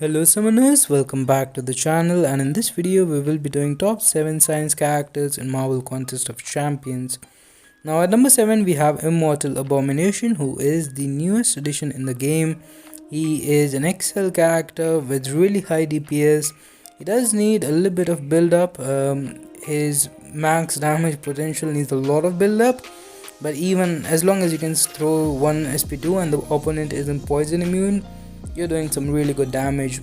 Hello summoners, welcome back to the channel, and in this video we will be doing top 7 science characters in Marvel Contest of Champions. Now at number 7 we have Immortal Abomination, who is the newest addition in the game. He is an XL character with really high DPS. He does need a little bit of build up. His max damage potential needs a lot of build up, but even as long as you can throw one SP2 and the opponent isn't poison immune, you're doing some really good damage.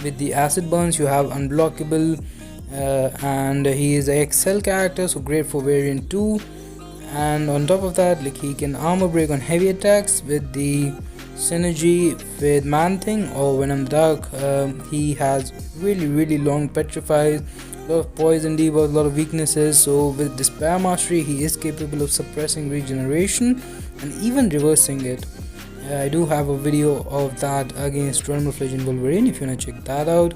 With the acid burns you have unblockable, and he is a XL character, so great for variant 2. And on top of that, like, he can armor break on heavy attacks with the synergy with Man Thing or Venom Dark. He has really long petrifies, a lot of poison debuff, a lot of weaknesses. So with Despair Mastery he is capable of suppressing regeneration and even reversing it. I do have a video of that against Realm of Legend Wolverine if you wanna check that out.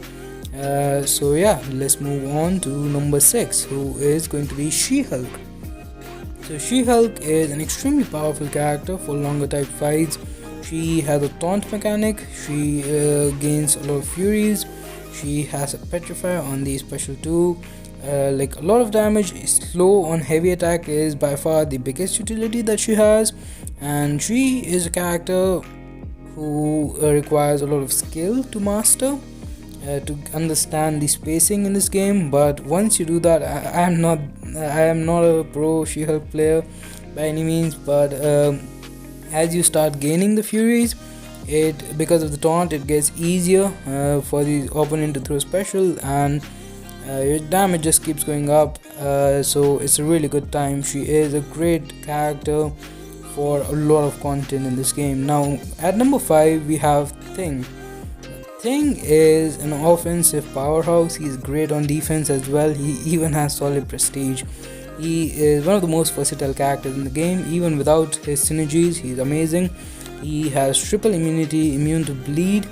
So yeah, let's move on to number 6, who is going to be She-Hulk. So She-Hulk is an extremely powerful character for longer type fights. She has a taunt mechanic, she gains a lot of furies, she has a petrify on the special 2. Like a lot of damage, slow on heavy attack is by far the biggest utility that she has, and she is a character who requires a lot of skill to master, to understand the spacing in this game. But once you do that, I am not a pro She-Hulk player by any means, but as you start gaining the furies, because of the taunt it gets easier for the opponent to throw special, and your damage just keeps going up. So it's a really good time. She is a great character for a lot of content in this game. Now at number 5 we have Thing. Thing is an offensive powerhouse. He's great on defense as well. He even has solid prestige. He is one of the most versatile characters in the game. Even without his synergies, he's amazing. He has triple immunity, immune to bleed,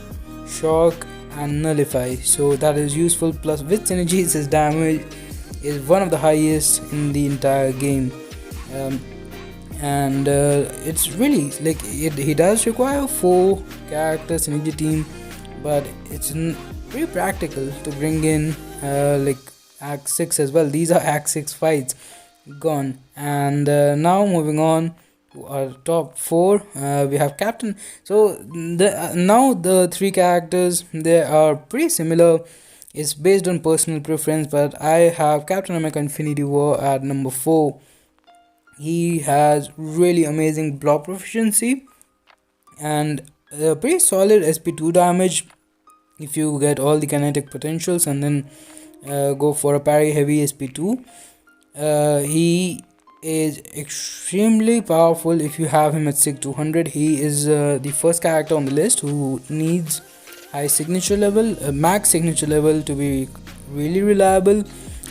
shock and nullify, so that is useful. Plus with synergies his damage is one of the highest in the entire game. It's really like he does require 4 characters synergy team, but it's pretty practical to bring in like Act 6 as well. These are Act 6 fights gone. And now moving on to our top 4, we have Captain. So now the 3 characters, they are pretty similar. It's based on personal preference, but I have Captain America Infinity War at number 4. He has really amazing block proficiency and pretty solid SP2 damage if you get all the kinetic potentials and then go for a parry heavy SP2. He is extremely powerful if you have him at SIG 200. He is the first character on the list who needs high signature level, max signature level, to be really reliable.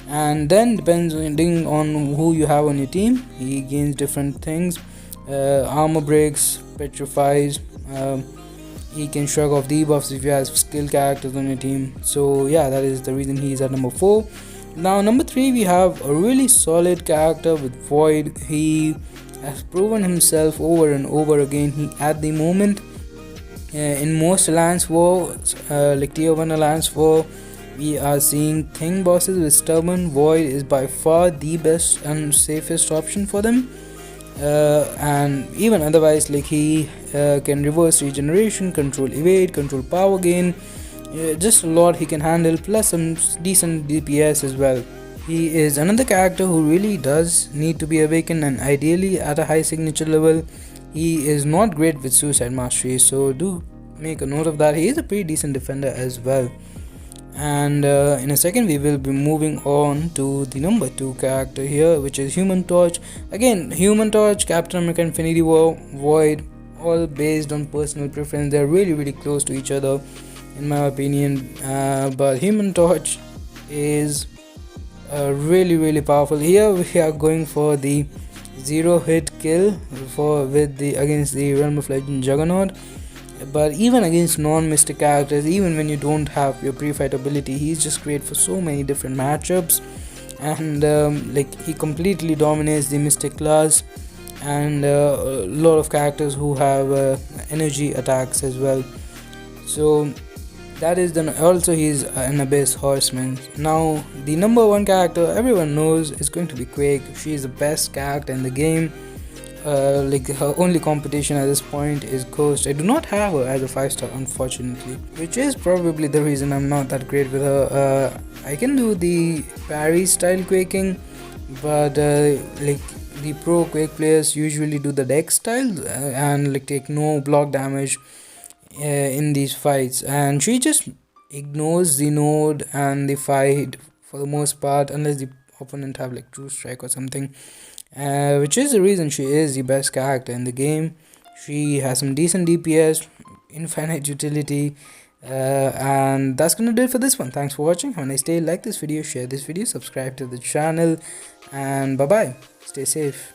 And then depending on who you have on your team, he gains different things. Armor breaks, petrifies, he can shrug off debuffs if you have skill characters on your team. So yeah, that is the reason he is at number 4. Now number 3 we have a really solid character with Void. He has proven himself over and over again. He at the moment in most alliance wars, like tier 1 alliance war, we are seeing Thing bosses with Stubborn. Void is by far the best and safest option for them. And even otherwise, like, he can reverse regeneration, control evade, control power gain, just a lot he can handle, plus some decent DPS as well. He is another character who really does need to be awakened, and ideally at a high signature level. He is not great with suicide mastery, so do make a note of that. He is a pretty decent defender as well. And in a second we will be moving on to the number 2 character here, which is Human Torch. Again, Human Torch, Captain America Infinity War, Void, all based on personal preference. They're really close to each other in my opinion, but Human Torch is really powerful. Here we are going for the 0-hit kill against the Realm of Legend Juggernaut. But even against non-mystic characters, even when you don't have your pre-fight ability, he's just great for so many different matchups. And like, he completely dominates the mystic class, and a lot of characters who have energy attacks as well. So That is the also he's an abyss horseman. Now the number one character everyone knows is going to be Quake. She is the best character in the game. Like her only competition at this point is Ghost. I do not have her as a 5-star, unfortunately, which is probably the reason I'm not that great with her. I can do the parry style quaking, but like the pro Quake players usually do the deck style and like take no block damage in these fights, and she just ignores the node and the fight for the most part, unless the opponent have like true strike or something, which is the reason she is the best character in the game. She has some decent DPS, infinite utility, and that's gonna do it for this one. Thanks for watching. Have a nice day. Like this video, share this video, subscribe to the channel, and bye bye. Stay safe.